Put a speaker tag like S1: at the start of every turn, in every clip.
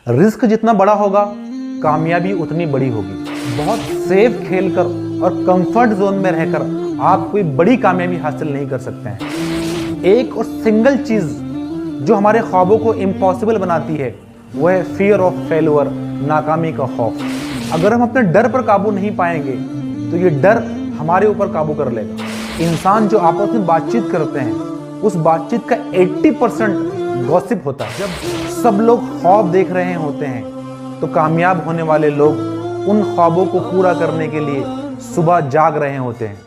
S1: Risk जितना बड़ा होगा कामयाबी उतनी बड़ी होगी। बहुत सेफ खेलकर और कंफर्ट जोन में रहकर आप कोई बड़ी कामयाबी हासिल नहीं कर सकते हैं। एक और सिंगल चीज जो हमारे ख्वाबों को इम्पॉसिबल बनाती है वो है फियर ऑफ फेल्यूर, नाकामी का खौफ। अगर हम अपने डर पर काबू नहीं पाएंगे तो ये डर हमारे ऊपर काबू कर लेगा। इंसान जो आपस में बातचीत करते हैं उस बातचीत का 80% गॉसिप होता है। जब सब लोग ख्वाब देख रहे होते हैं तो कामयाब होने वाले लोग उन ख्वाबों को पूरा करने के लिए सुबह जाग रहे होते हैं।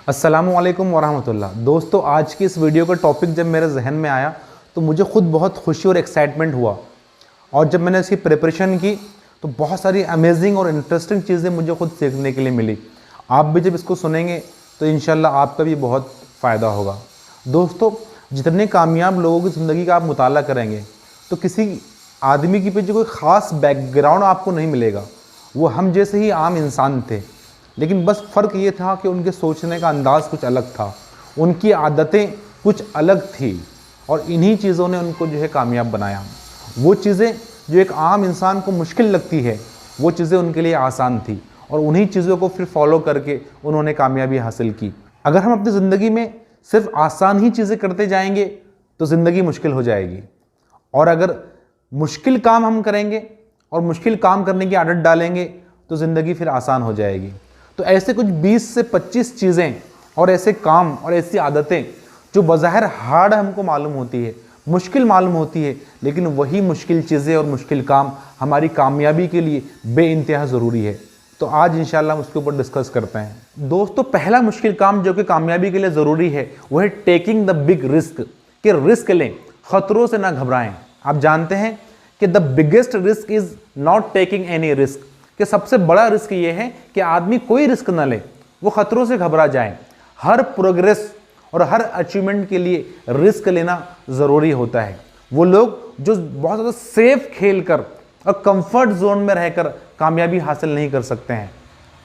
S1: अस्सलामु अलैकुम वरहमतुल्लाह। दोस्तों, आज की इस वीडियो का टॉपिक जब मेरे जहन में आया तो मुझे खुद बहुत खुशी और एक्साइटमेंट हुआ, और जब मैंने इसकी प्रिपरेशन की तो बहुत सारी अमेजिंग और इंटरेस्टिंग चीज़ें मुझे खुद सीखने के लिए मिली। आप भी जब इसको सुनेंगे तो इंशाल्लाह आपका भी बहुत फ़ायदा होगा। दोस्तों, जितने कामयाब लोगों की ज़िंदगी का आप मुताला करेंगे तो किसी आदमी के पीछे कोई ख़ास बैकग्राउंड आपको नहीं मिलेगा। वो हम जैसे ही आम इंसान थे, लेकिन बस फ़र्क ये था कि उनके सोचने का अंदाज़ कुछ अलग था, उनकी आदतें कुछ अलग थी, और इन्हीं चीज़ों ने उनको जो है कामयाब बनाया। वो चीज़ें जो एक आम इंसान को मुश्किल लगती है वो चीज़ें उनके लिए आसान थी, और उन्हीं चीज़ों को फिर फॉलो करके उन्होंने कामयाबी हासिल की। अगर हम अपनी ज़िंदगी में सिर्फ आसान ही चीज़ें करते जाएंगे तो ज़िंदगी मुश्किल हो जाएगी, और अगर मुश्किल काम हम करेंगे और मुश्किल काम करने की आदत डालेंगे तो ज़िंदगी फिर आसान हो जाएगी। तो ऐसे कुछ 20 से 25 चीज़ें और ऐसे काम और ऐसी आदतें जो बज़ाहिर हार्ड हमको मालूम होती है, मुश्किल मालूम होती है, लेकिन वही मुश्किल चीज़ें और मुश्किल काम हमारी कामयाबी के लिए बेइंतहा ज़रूरी है। तो आज इंशाल्लाह हम उसके ऊपर डिस्कस करते हैं। दोस्तों, पहला मुश्किल काम जो कि कामयाबी के लिए ज़रूरी है वो है टेकिंग द बिग रिस्क, कि रिस्क लें, ख़तरों से ना घबराएं। आप जानते हैं कि the biggest risk is not taking any risk, कि सबसे बड़ा रिस्क ये है कि आदमी कोई रिस्क ना ले, वो ख़तरों से घबरा जाए। हर प्रोग्रेस और हर अचीवमेंट के लिए रिस्क लेना ज़रूरी होता है। वो लोग जो बहुत ज़्यादा सेफ खेल कर और कंफर्ट जोन में रहकर कामयाबी हासिल नहीं कर सकते हैं।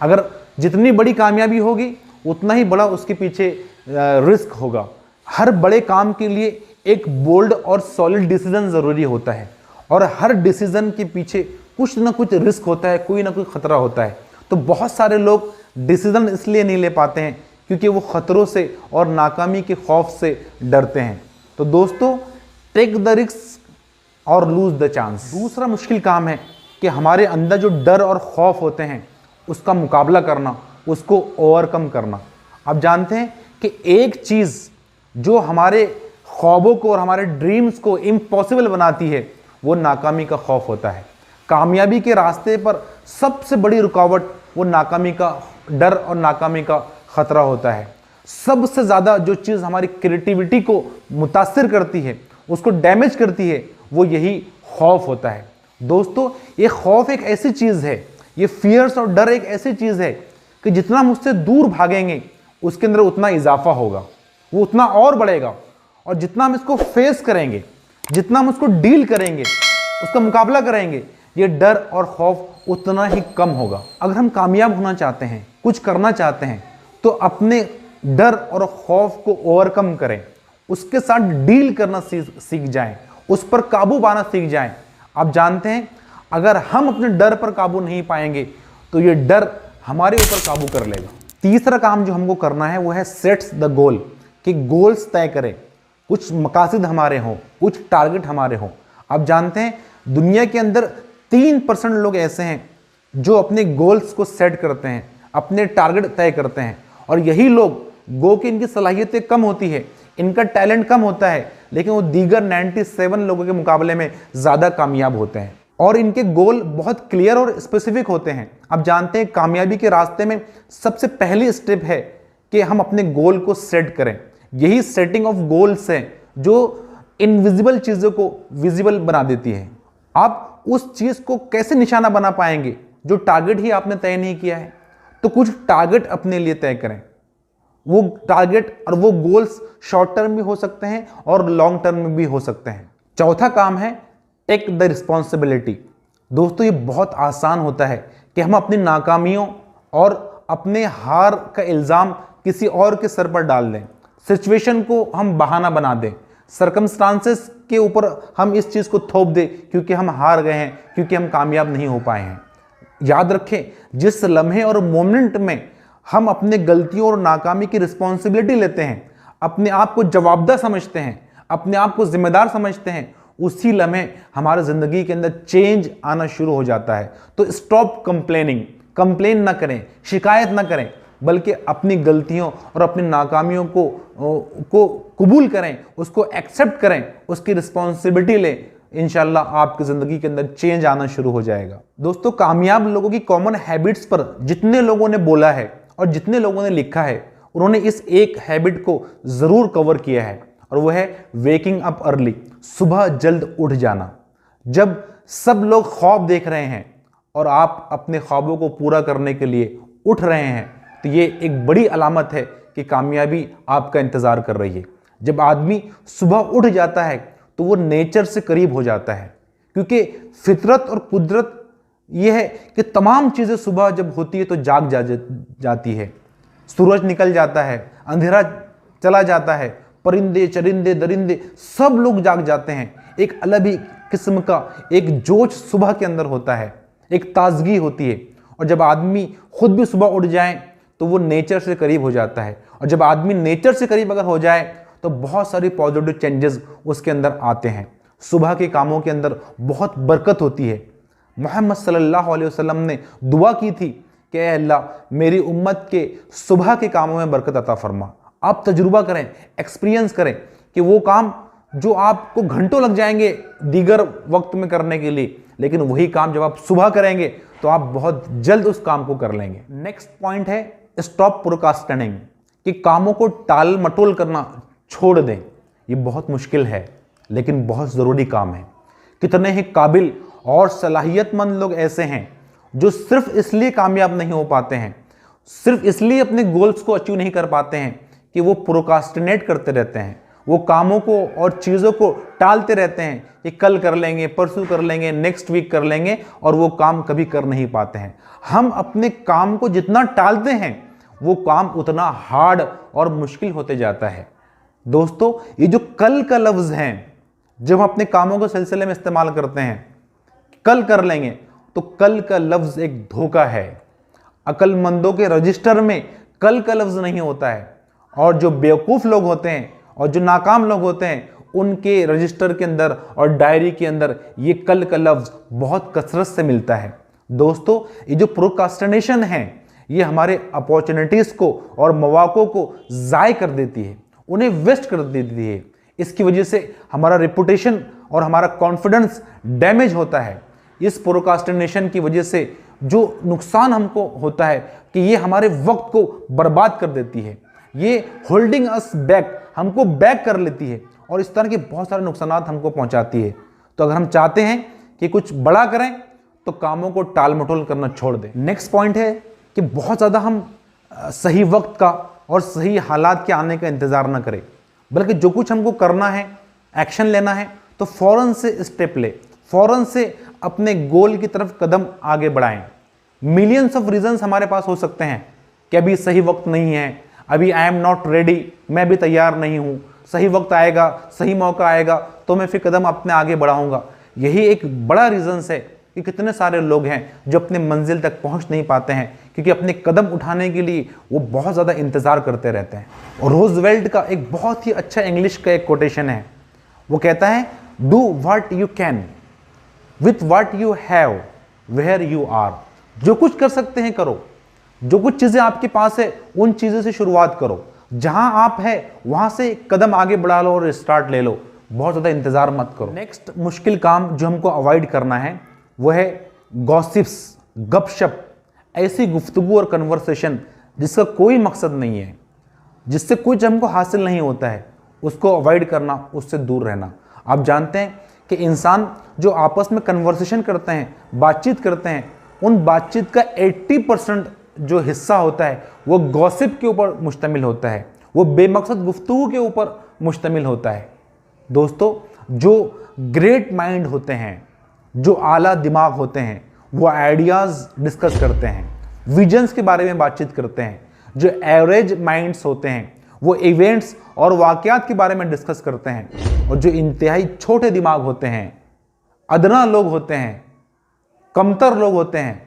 S1: अगर जितनी बड़ी कामयाबी होगी उतना ही बड़ा उसके पीछे रिस्क होगा। हर बड़े काम के लिए एक बोल्ड और सॉलिड डिसीजन ज़रूरी होता है, और हर डिसीजन के पीछे कुछ ना कुछ रिस्क होता है, कोई ना कोई ख़तरा होता है। तो बहुत सारे लोग डिसीजन इसलिए नहीं ले पाते हैं क्योंकि वो ख़तरों से और नाकामी के खौफ से डरते हैं। तो दोस्तों, टेक द रिस्क और लूज द चांस। दूसरा मुश्किल काम है कि हमारे अंदर जो डर और खौफ होते हैं उसका मुकाबला करना, उसको ओवरकम करना। आप जानते हैं कि एक चीज़ जो हमारे ख्वाबों को और हमारे ड्रीम्स को इम्पॉसिबल बनाती है वो नाकामी का खौफ होता है। कामयाबी के रास्ते पर सबसे बड़ी रुकावट वो नाकामी का डर और नाकामी का ख़तरा होता है। सबसे ज़्यादा जो चीज़ हमारी क्रिएटिविटी को मुतासिर करती है, उसको डैमेज करती है, वो यही खौफ होता है। दोस्तों, ये खौफ एक ऐसी चीज़ है, ये फियर्स और डर एक ऐसी चीज़ है कि जितना हम उससे दूर भागेंगे उसके अंदर उतना इजाफा होगा, वो उतना और बढ़ेगा, और जितना हम इसको फेस करेंगे, जितना हम उसको डील करेंगे, उसका मुकाबला करेंगे, ये डर और खौफ उतना ही कम होगा। अगर हम कामयाब होना चाहते हैं, कुछ करना चाहते हैं, तो अपने डर और खौफ को ओवरकम करें, उसके साथ डील करना सीख जाएं, उस पर काबू पाना सीख जाएं। आप जानते हैं, अगर हम अपने डर पर काबू नहीं पाएंगे तो ये डर हमारे ऊपर काबू कर लेगा। तीसरा काम जो हमको करना है वो है सेट्स द गोल, कि गोल्स तय करें, कुछ मकासद हमारे हों, कुछ टारगेट हमारे हों। आप जानते हैं, दुनिया के अंदर 3% लोग ऐसे हैं जो अपने गोल्स को सेट करते हैं, अपने टारगेट तय करते हैं, और यही लोग गो कि इनकी सलाहियतें कम होती है, इनका टैलेंट कम होता है, लेकिन वो दीगर 97 लोगों के मुकाबले में ज़्यादा कामयाब होते हैं, और इनके गोल बहुत क्लियर और स्पेसिफिक होते हैं। आप जानते हैं, कामयाबी के रास्ते में सबसे पहली स्टेप है कि हम अपने गोल को सेट करें। यही सेटिंग ऑफ गोल्स है जो इनविजिबल चीज़ों को विजिबल बना देती है। आप उस चीज़ को कैसे निशाना बना पाएंगे जो टारगेट ही आपने तय नहीं किया है? तो कुछ टारगेट अपने लिए तय करें। वो टारगेट और वो गोल्स शॉर्ट टर्म भी हो सकते हैं और लॉन्ग टर्म में भी हो सकते हैं। चौथा काम है टेक द रिस्पॉन्सिबिलिटी। दोस्तों, ये बहुत आसान होता है कि हम अपनी नाकामियों और अपने हार का इल्ज़ाम किसी और के सर पर डाल दें, सिचुएशन को हम बहाना बना दें, सर्कमस्टांसेस के ऊपर हम इस चीज़ को थोप दें क्योंकि हम हार गए हैं, क्योंकि हम कामयाब नहीं हो पाए हैं। याद रखें, जिस लम्हे और मोमेंट में हम अपने गलतियों और नाकामी की रिस्पॉन्सिबिलिटी लेते हैं, अपने आप को जवाबदार समझते हैं, अपने आप को जिम्मेदार समझते हैं, उसी लम्हे हमारे ज़िंदगी के अंदर चेंज आना शुरू हो जाता है। तो स्टॉप कंप्लेनिंग, कंप्लेन ना करें, शिकायत ना करें, बल्कि अपनी गलतियों और अपनी नाकामियों को कबूल करें, उसको एक्सेप्ट करें, उसकी रिस्पॉन्सिबिलिटी लें। इंशाल्लाह आपकी ज़िंदगी के अंदर चेंज आना शुरू हो जाएगा। दोस्तों, कामयाब लोगों की कॉमन हैबिट्स पर जितने लोगों ने बोला है और जितने लोगों ने लिखा है, उन्होंने इस एक हैबिट को ज़रूर कवर किया है, और वह है वेकिंग अप अर्ली, सुबह जल्द उठ जाना। जब सब लोग ख्वाब देख रहे हैं और आप अपने ख्वाबों को पूरा करने के लिए उठ रहे हैं, तो ये एक बड़ी अलामत है कि कामयाबी आपका इंतज़ार कर रही है। जब आदमी सुबह उठ जाता है तो वो नेचर से करीब हो जाता है, क्योंकि फितरत और कुदरत ये है कि तमाम चीज़ें सुबह जब होती है तो जाग जाती है। सूरज निकल जाता है, अंधेरा चला जाता है, परिंदे चरिंदे दरिंदे सब लोग जाग जाते हैं। एक अलग ही किस्म का एक जोश सुबह के अंदर होता है, एक ताजगी होती है। और जब आदमी खुद भी सुबह उठ जाए तो वो नेचर से करीब हो जाता है, और जब आदमी नेचर से करीब अगर हो जाए तो बहुत सारी पॉजिटिव चेंजेस उसके अंदर आते हैं। सुबह के कामों के अंदर बहुत बरकत होती है। मोहम्मद सल्लल्लाहु अलैहि वसल्लम ने दुआ की थी कि ऐ अल्लाह, मेरी उम्मत के सुबह के कामों में बरकत अता फरमा। आप तजुर्बा करें, एक्सपीरियंस करें कि वो काम जो आपको घंटों लग जाएंगे दीगर वक्त में करने के लिए, लेकिन वही काम जब आप सुबह करेंगे तो आप बहुत जल्द उस काम को कर लेंगे। नेक्स्ट पॉइंट है स्टॉप प्रोक्रास्टिनेटिंग, कि कामों को टाल मटोल करना छोड़ दें। ये बहुत मुश्किल है लेकिन बहुत ज़रूरी काम है। कितने ही काबिल और सलाहियतमंद लोग ऐसे हैं जो सिर्फ इसलिए कामयाब नहीं हो पाते हैं, सिर्फ इसलिए अपने गोल्स को अचीव नहीं कर पाते हैं कि वो प्रोक्रास्टिनेट करते रहते हैं। वो कामों को और चीज़ों को टालते रहते हैं कि कल कर लेंगे, परसों कर लेंगे, नेक्स्ट वीक कर लेंगे, और वो काम कभी कर नहीं पाते हैं। हम अपने काम को जितना टालते हैं वो काम उतना हार्ड और मुश्किल होते जाता है। दोस्तों, ये जो कल का लफ्ज़ है, जब हम अपने कामों के सिलसिले में इस्तेमाल करते हैं, कल कर लेंगे, तो कल का लफ्ज़ एक धोखा है। अक्लमंदों के रजिस्टर में कल का लफ्ज़ नहीं होता है, और जो बेवकूफ़ लोग होते हैं और जो नाकाम लोग होते हैं उनके रजिस्टर के अंदर और डायरी के अंदर ये कल का लफ्ज़ बहुत कसरत से मिलता है। दोस्तों, ये जो प्रोक्रास्टिनेशन है ये हमारे अपॉर्चुनिटीज़ को और मौक़ों को ज़ाय कर देती है, उन्हें वेस्ट कर देती है। इसकी वजह से हमारा रेपुटेशन और हमारा कॉन्फिडेंस डैमेज होता है। इस प्रोक्रास्टिनेशन की वजह से जो नुकसान हमको होता है कि ये हमारे वक्त को बर्बाद कर देती है, ये होल्डिंग अस बैक, हमको बैक कर लेती है, और इस तरह के बहुत सारे नुकसान हमको पहुंचाती है। तो अगर हम चाहते हैं कि कुछ बड़ा करें तो कामों को टाल मटोल करना छोड़ दें। नेक्स्ट पॉइंट है कि बहुत ज़्यादा हम सही वक्त का और सही हालात के आने का इंतज़ार ना करें, बल्कि जो कुछ हमको करना है, एक्शन लेना है, तो फ़ौरन से स्टेप ले, फ़ौरन से अपने गोल की तरफ कदम आगे बढ़ाएं। मिलियंस ऑफ रीजंस हमारे पास हो सकते हैं कि अभी सही वक्त नहीं है, अभी आई एम नॉट रेडी, मैं भी तैयार नहीं हूँ, सही वक्त आएगा, सही मौका आएगा तो मैं फिर कदम अपने आगे बढ़ाऊँगा। यही एक बड़ा रीज़न्स है कि कितने सारे लोग हैं जो अपने मंजिल तक पहुंच नहीं पाते हैं, क्योंकि अपने कदम उठाने के लिए वो बहुत ज़्यादा इंतज़ार करते रहते हैं। और रूज़वेल्ट का एक बहुत ही अच्छा इंग्लिश का एक कोटेशन है, वो कहता है, do what you can with what you have where you are. जो कुछ कर सकते हैं करो, जो कुछ चीज़ें आपके पास है उन चीज़ों से शुरुआत करो, जहां आप है वहां से कदम आगे बढ़ा लो और स्टार्ट ले लो, बहुत ज़्यादा इंतज़ार मत करो। नेक्स्ट मुश्किल काम जो हमको अवॉइड करना है वो है गॉसिप्स, गपशप, ऐसी गुफ्तगू और कन्वर्सेशन जिसका कोई मकसद नहीं है, जिससे कुछ हमको हासिल नहीं होता है, उसको अवॉइड करना, उससे दूर रहना। आप जानते हैं कि इंसान जो आपस में कन्वर्सेशन करते हैं, बातचीत करते हैं, उन बातचीत का 80% जो हिस्सा होता है वो गॉसिप के ऊपर मुश्तमिल होता है, वो बेमकसद गुफ्तगू के ऊपर मुश्तमिल होता है। दोस्तों, जो ग्रेट माइंड होते हैं, जो आला दिमाग होते हैं, वो आइडियाज़ डिस्कस करते हैं, विजन्स के बारे में बातचीत करते हैं। जो एवरेज माइंड्स होते हैं वो इवेंट्स और वाक़यात के बारे में डिस्कस करते हैं। और जो इंतहाई छोटे दिमाग होते हैं, अदना लोग होते हैं, कमतर लोग होते हैं,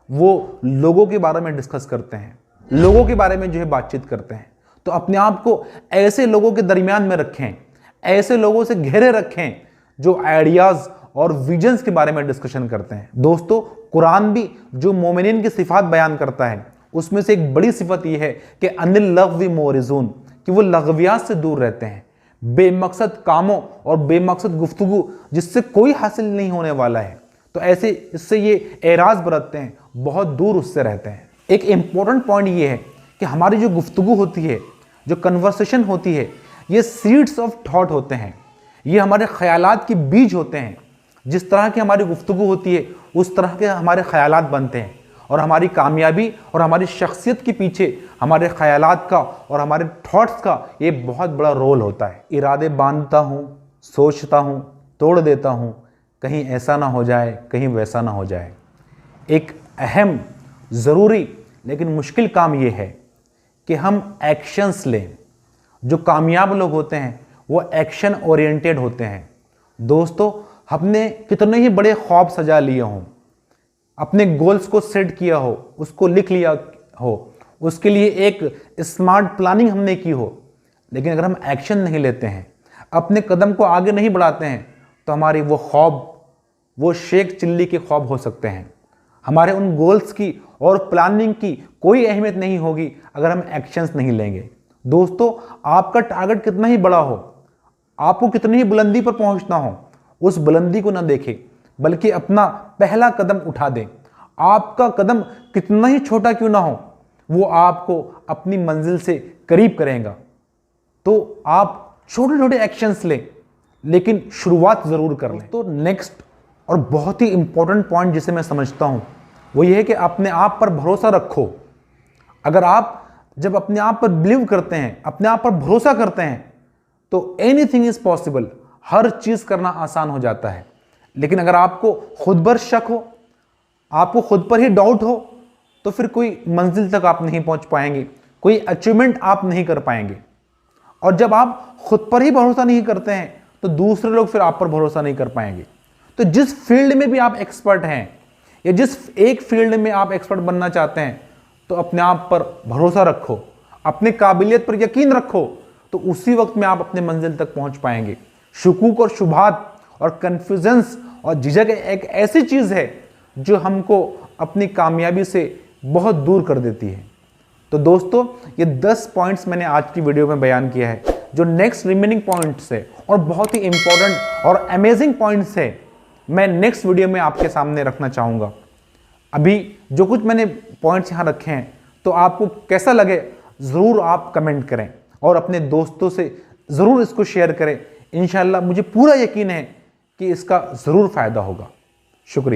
S1: वो लोगों के बारे में डिस्कस करते हैं, लोगों के बारे में जो है बातचीत करते हैं। तो अपने आप को ऐसे लोगों के दरमियान में रखें, ऐसे लोगों से घेरे रखें जो आइडियाज और विजन्स के बारे में डिस्कशन करते हैं। दोस्तों, कुरान भी जो मोमिनीन की सिफात बयान करता है उसमें से एक बड़ी सिफत यह है कि अनिल लग़्वी मोरिज़ून, कि वो लग़वियात से दूर रहते हैं, बेमकसद कामों और बेमकसद गुफ्तगू जिससे कोई हासिल नहीं होने वाला है, तो ऐसे इससे ये एराज बरतते हैं, बहुत दूर उससे रहते हैं। एक इंपॉर्टेंट पॉइंट ये है कि हमारी जो गुफ्तगू होती है, जो कन्वर्सेशन होती है, ये सीड्स ऑफ थॉट होते हैं, ये हमारे ख्यालात के बीज होते हैं। जिस तरह की हमारी गुफ्तगू होती है उस तरह के हमारे ख्यालात बनते हैं, और हमारी कामयाबी और हमारी शख्सियत के पीछे हमारे ख्यालात का और हमारे थॉट्स का ये बहुत बड़ा रोल होता है। इरादे बांधता हूँ, सोचता हूँ, तोड़ देता हूँ, कहीं ऐसा ना हो जाए, कहीं वैसा ना हो जाए। एक अहम, ज़रूरी लेकिन मुश्किल काम ये है कि हम एक्शंस लें। जो कामयाब लोग होते हैं वो एक्शन ओरिएंटेड होते हैं। दोस्तों, हमने कितने ही बड़े ख्वाब सजा लिए हों, अपने गोल्स को सेट किया हो, उसको लिख लिया हो, उसके लिए एक स्मार्ट प्लानिंग हमने की हो, लेकिन अगर हम एक्शन नहीं लेते हैं, अपने कदम को आगे नहीं बढ़ाते हैं, तो हमारी वो ख्वाब, वो शेख चिल्ली के ख्वाब हो सकते हैं। हमारे उन गोल्स की और प्लानिंग की कोई अहमियत नहीं होगी अगर हम एक्शंस नहीं लेंगे। दोस्तों, आपका टारगेट कितना ही बड़ा हो, आपको कितनी ही बुलंदी पर पहुंचना हो, उस बुलंदी को ना देखें, बल्कि अपना पहला कदम उठा दें। आपका कदम कितना ही छोटा क्यों ना हो, वो आपको अपनी मंजिल से करीब करेगा। तो आप छोटे छोटे एक्शंस लें, लेकिन शुरुआत ज़रूर कर लें। तो नेक्स्ट और बहुत ही इंपॉर्टेंट पॉइंट जिसे मैं समझता हूँ वो ये है कि अपने आप पर भरोसा रखो। अगर आप जब अपने आप पर बिलीव करते हैं, अपने आप पर भरोसा करते हैं, तो एनीथिंग इज पॉसिबल, हर चीज़ करना आसान हो जाता है। लेकिन अगर आपको खुद पर शक हो, आपको खुद पर ही डाउट हो, तो फिर कोई मंजिल तक आप नहीं पहुंच पाएंगे, कोई अचीवमेंट आप नहीं कर पाएंगे। और जब आप खुद पर ही भरोसा नहीं करते हैं तो दूसरे लोग फिर आप पर भरोसा नहीं कर पाएंगे। तो जिस फील्ड में भी आप एक्सपर्ट हैं या जिस एक फील्ड में आप एक्सपर्ट बनना चाहते हैं, तो अपने आप पर भरोसा रखो, अपने काबिलियत पर यकीन रखो, तो उसी वक्त में आप अपने मंजिल तक पहुंच पाएंगे। शुकूक और शुभात और कन्फ्यूजन्स और झिझक एक ऐसी चीज़ है जो हमको अपनी कामयाबी से बहुत दूर कर देती है। तो दोस्तों, ये 10 पॉइंट्स मैंने आज की वीडियो में बयान किया है। जो नेक्स्ट रिमेनिंग पॉइंट्स है और बहुत ही इंपॉर्टेंट और अमेजिंग पॉइंट्स है, मैं नेक्स्ट वीडियो में आपके सामने रखना चाहूँगा। अभी जो कुछ मैंने पॉइंट्स यहाँ रखे हैं, तो आपको कैसा लगे ज़रूर आप कमेंट करें और अपने दोस्तों से ज़रूर इसको शेयर करें। इंशाअल्लाह मुझे पूरा यकीन है कि इसका ज़रूर फ़ायदा होगा। शुक्रिया।